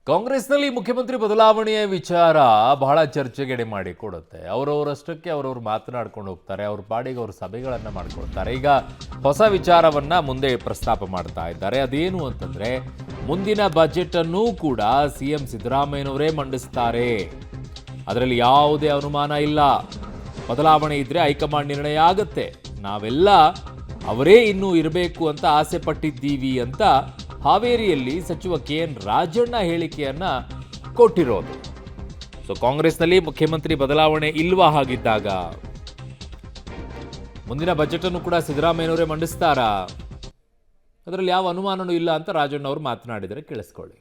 ಕಾಂಗ್ರೆಸ್ನಲ್ಲಿ ಮುಖ್ಯಮಂತ್ರಿ ಬದಲಾವಣೆಯ ವಿಚಾರ ಬಹಳ ಚರ್ಚೆಗೆಡೆ ಮಾಡಿ ಕೊಡುತ್ತೆ. ಅವರವರಷ್ಟಕ್ಕೆ ಅವರವರು ಮಾತನಾಡ್ಕೊಂಡು ಹೋಗ್ತಾರೆ, ಅವ್ರ ಪಾಡಿಗೆ ಅವರು ಸಭೆಗಳನ್ನು ಮಾಡ್ಕೊಳ್ತಾರೆ. ಈಗ ಹೊಸ ವಿಚಾರವನ್ನ ಮುಂದೆ ಪ್ರಸ್ತಾಪ ಮಾಡ್ತಾ ಇದ್ದಾರೆ. ಅದೇನು ಅಂತಂದ್ರೆ, ಮುಂದಿನ ಬಜೆಟ್ ಅನ್ನು ಕೂಡ ಸಿಎಂ ಸಿದ್ದರಾಮಯ್ಯನವರೇ ಮಂಡಿಸ್ತಾರೆ. ಅದರಲ್ಲಿ ಯಾವುದೇ ಅನುಮಾನ ಇಲ್ಲ. ಬದಲಾವಣೆ ಇದ್ರೆ ಹೈಕಮಾಂಡ್ ನಿರ್ಣಯ ಆಗುತ್ತೆ. ನಾವೆಲ್ಲ ಅವರೇ ಇನ್ನೂ ಇರಬೇಕು ಅಂತ ಆಸೆ ಪಟ್ಟಿದ್ದೀವಿ ಅಂತ ಹಾವೇರಿಯಲ್ಲಿ ಸಚಿವ KN ರಾಜಣ್ಣ ಹೇಳಿಕೆಯನ್ನ ಕೊಟ್ಟಿರೋದು. ಸೊ ಕಾಂಗ್ರೆಸ್ನಲ್ಲಿ ಮುಖ್ಯಮಂತ್ರಿ ಬದಲಾವಣೆ ಇಲ್ವಾ? ಹಾಗಿದ್ದಾಗ ಮುಂದಿನ ಬಜೆಟ್ ಅನ್ನು ಕೂಡ ಸಿದ್ದರಾಮಯ್ಯನವರೇ ಮಂಡಿಸ್ತಾರಾ? ಅದರಲ್ಲಿ ಯಾವ ಅನುಮಾನನೂ ಇಲ್ಲ ಅಂತ ರಾಜಣ್ಣ ಅವರು ಮಾತನಾಡಿದರೆ ಕೇಳಿಸ್ಕೊಳ್ಳಿ.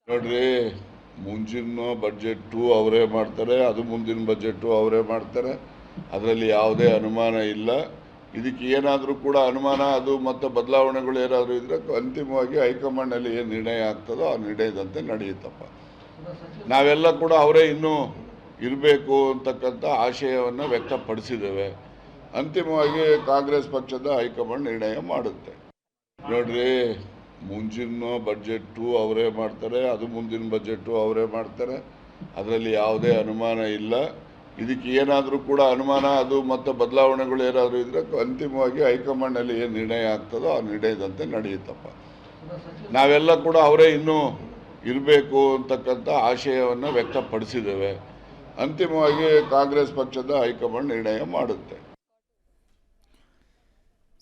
ನೋಡ್ರಿ, ಮುಂಚಿನ ಬಜೆಟ್ಟು ಅವರೇ ಮಾಡ್ತಾರೆ, ಅದು ಮುಂದಿನ ಬಜೆಟ್ಟು ಅವರೇ ಮಾಡ್ತಾರೆ. ಅದರಲ್ಲಿ ಯಾವುದೇ ಅನುಮಾನ ಇಲ್ಲ. ಇದಕ್ಕೆ ಏನಾದರೂ ಕೂಡ ಅನುಮಾನ ಅದು ಮತ್ತು ಬದಲಾವಣೆಗಳು ಏನಾದರೂ ಇದ್ರೆ ಅಂತಿಮವಾಗಿ ಹೈಕಮಾಂಡ್ನಲ್ಲಿ ಏನು ನಿರ್ಣಯ ಆಗ್ತದೋ ಆ ನಿರ್ಣಯದಂತೆ ನಡೆಯುತ್ತಪ್ಪ. ನಾವೆಲ್ಲ ಕೂಡ ಅವರೇ ಇನ್ನೂ ಇರಬೇಕು ಅಂತಕ್ಕಂಥ ಆಶಯವನ್ನು ವ್ಯಕ್ತಪಡಿಸಿದ್ದೇವೆ. ಅಂತಿಮವಾಗಿ ಕಾಂಗ್ರೆಸ್ ಪಕ್ಷದ ಹೈಕಮಾಂಡ್ ನಿರ್ಣಯ ಮಾಡುತ್ತೆ. ನೋಡ್ರಿ, ಮುಂಚಿನ ಬಜೆಟ್ಟು ಅವರೇ ಮಾಡ್ತಾರೆ, ಅದು ಮುಂದಿನ ಬಜೆಟ್ಟು ಅವರೇ ಮಾಡ್ತಾರೆ. ಅದರಲ್ಲಿ ಯಾವುದೇ ಅನುಮಾನ ಇಲ್ಲ. ಇದಕ್ಕೆ ಏನಾದರೂ ಕೂಡ ಅನುಮಾನ ಅದು ಮತ್ತು ಬದಲಾವಣೆಗಳು ಏನಾದರೂ ಇದ್ರೆ ಅಂತಿಮವಾಗಿ ಹೈಕಮಾಂಡ್ನಲ್ಲಿ ಏನು ನಿರ್ಣಯ ಆಗ್ತದೋ ಆ ನಿರ್ಣಯದಂತೆ ನಡೆಯುತ್ತಪ್ಪ. ನಾವೆಲ್ಲ ಕೂಡ ಅವರೇ ಇನ್ನೂ ಇರಬೇಕು ಅಂತಕ್ಕಂಥ ಆಶಯವನ್ನು ವ್ಯಕ್ತಪಡಿಸಿದ್ದೇವೆ. ಅಂತಿಮವಾಗಿ ಕಾಂಗ್ರೆಸ್ ಪಕ್ಷದ ಹೈಕಮಾಂಡ್ ನಿರ್ಣಯ ಮಾಡುತ್ತೆ.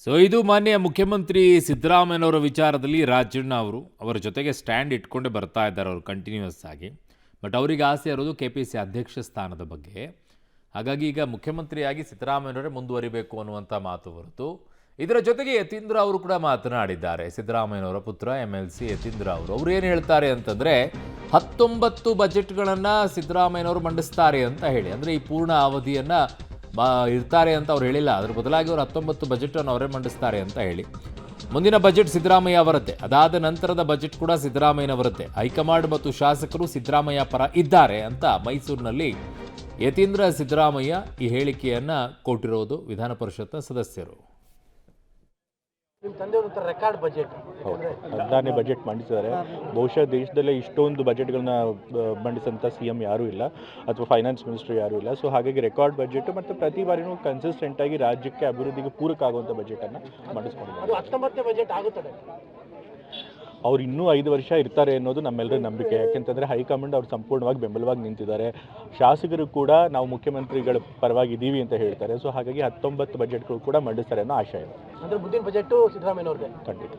ಸೊ ಇದು ಮಾನ್ಯ ಮುಖ್ಯಮಂತ್ರಿ ಸಿದ್ದರಾಮಯ್ಯನವರ ವಿಚಾರದಲ್ಲಿ ರಾಜಣ್ಣ ಅವರು ಅವರ ಜೊತೆಗೆ ಸ್ಟ್ಯಾಂಡ್ ಇಟ್ಕೊಂಡೇ ಬರ್ತಾ ಇದ್ದಾರೆ ಅವರು ಕಂಟಿನ್ಯೂಸ್ ಆಗಿ. ಬಟ್ ಅವರಿಗೆ ಆಸೆ ಇರೋದು KPC ಅಧ್ಯಕ್ಷ ಸ್ಥಾನದ ಬಗ್ಗೆ. ಹಾಗಾಗಿ ಈಗ ಮುಖ್ಯಮಂತ್ರಿಯಾಗಿ ಸಿದ್ದರಾಮಯ್ಯನವರೇ ಮುಂದುವರಿಬೇಕು ಅನ್ನುವಂಥ ಮಾತು ಹೊರತು ಇದರ ಜೊತೆಗೆ ಯತೀಂದ್ರ ಅವರು ಕೂಡ ಮಾತನಾಡಿದ್ದಾರೆ. ಸಿದ್ದರಾಮಯ್ಯನವರ ಪುತ್ರ MLC ಯತೀಂದ್ರ ಅವರು ಏನು ಹೇಳ್ತಾರೆ ಅಂತಂದರೆ, 19 ಬಜೆಟ್ಗಳನ್ನು ಸಿದ್ದರಾಮಯ್ಯನವರು ಮಂಡಿಸ್ತಾರೆ ಅಂತ ಹೇಳಿ. ಅಂದರೆ ಈ ಪೂರ್ಣ ಅವಧಿಯನ್ನು ಇರ್ತಾರೆ ಅಂತ ಅವ್ರು ಹೇಳಿಲ್ಲ. ಅದ್ರ ಬದಲಾಗಿ ಅವರು 19 ಬಜೆಟನ್ನು ಅವರೇ ಮಂಡಿಸ್ತಾರೆ ಅಂತ ಹೇಳಿ. ಮುಂದಿನ ಬಜೆಟ್ ಸಿದ್ದರಾಮಯ್ಯ ಅವರದ್ದೇ, ಅದಾದ ನಂತರದ ಬಜೆಟ್ ಕೂಡ ಸಿದ್ದರಾಮಯ್ಯನವರದ್ದೇ. ಹೈಕಮಾಂಡ್ ಮತ್ತು ಶಾಸಕರು ಸಿದ್ದರಾಮಯ್ಯ ಪರ ಇದ್ದಾರೆ ಅಂತ ಮೈಸೂರಿನಲ್ಲಿ ಯತೀಂದ್ರ ಸಿದ್ದರಾಮಯ್ಯ ಈ ಹೇಳಿಕೆಯನ್ನ ಕೊಟ್ಟಿರೋದು ವಿಧಾನ ಪರಿಷತ್ನ ಸದಸ್ಯರು. ರೆಕಾರ್ಡ್ ಬಜೆಟ್ 16ನೇ ಬಜೆಟ್ ಮಂಡಿಸಿದ್ದಾರೆ. ಬಹುಶಃ ದೇಶದಲ್ಲೇ ಇಷ್ಟೊಂದು ಬಜೆಟ್ಗಳನ್ನ ಮಂಡಿಸಂಥ CM ಯಾರೂ ಇಲ್ಲ, ಅಥವಾ ಫೈನಾನ್ಸ್ ಮಿನಿಸ್ಟರ್ ಯಾರೂ ಇಲ್ಲ. ಸೊ ಹಾಗಾಗಿ ರೆಕಾರ್ಡ್ ಬಜೆಟ್ ಮತ್ತು ಪ್ರತಿ ಬಾರಿನೂ ಕನ್ಸಿಸ್ಟೆಂಟ್ ಆಗಿ ರಾಜ್ಯಕ್ಕೆ ಅಭಿವೃದ್ಧಿಗೆ ಪೂರಕ ಆಗುವಂಥ ಬಜೆಟನ್ನು ಮಂಡಿಸ್ಕೊಂಡಿದ್ದಾರೆ. 19ನೇ ಬಜೆಟ್ ಆಗುತ್ತದೆ. ಅವ್ರು ಇನ್ನೂ 5 ವರ್ಷ ಇರ್ತಾರೆ ಅನ್ನೋದು ನಮ್ಮೆಲ್ಲರ ನಂಬಿಕೆ. ಯಾಕೆಂತಂದರೆ ಹೈಕಮಾಂಡ್ ಅವ್ರು ಸಂಪೂರ್ಣವಾಗಿ ಬೆಂಬಲವಾಗಿ ನಿಂತಿದ್ದಾರೆ. ಶಾಸಕರು ಕೂಡ ನಾವು ಮುಖ್ಯಮಂತ್ರಿಗಳ ಪರವಾಗಿದ್ದೀವಿ ಅಂತ ಹೇಳ್ತಾರೆ. ಸೊ ಹಾಗಾಗಿ 19 ಬಜೆಟ್ಗಳು ಕೂಡ ಮಂಡಿಸ್ತಾರೆ ಅನ್ನೋ ಆಶಯ ಇದೆ. ಅಂದರೆ ಮುಂದಿನ ಬಜೆಟು ಸಿದ್ದರಾಮಯ್ಯನವ್ರದ್ದೇ ಖಂಡಿತ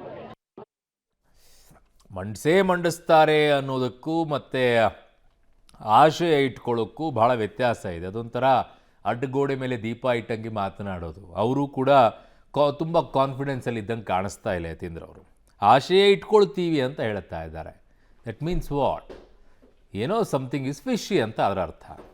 ಮಂಡಿಸ್ತಾರೆ ಅನ್ನೋದಕ್ಕೂ ಮತ್ತು ಆಶಯ ಇಟ್ಕೊಳ್ಳೋಕ್ಕೂ ಭಾಳ ವ್ಯತ್ಯಾಸ ಇದೆ. ಅದೊಂಥರ ಅಡ್ಡಗೋಡೆ ಮೇಲೆ ದೀಪ ಇಟ್ಟಂಗೆ ಮಾತನಾಡೋದು. ಅವರು ಕೂಡ ತುಂಬ ಕಾನ್ಫಿಡೆನ್ಸಲ್ಲಿ ಇದ್ದಂಗೆ ಕಾಣಿಸ್ತಾ ಇಲ್ಲ ಯತೀಂದ್ರ ಅವರು. ಆಶಯ ಇಟ್ಕೊಳ್ತೀವಿ ಅಂತ ಹೇಳ್ತಾ ಇದ್ದಾರೆ. That means what? ಏನೋ ಸಮಥಿಂಗ್ ಇಸ್ ಫಿಶಿ ಅಂತ ಅದರ ಅರ್ಥ.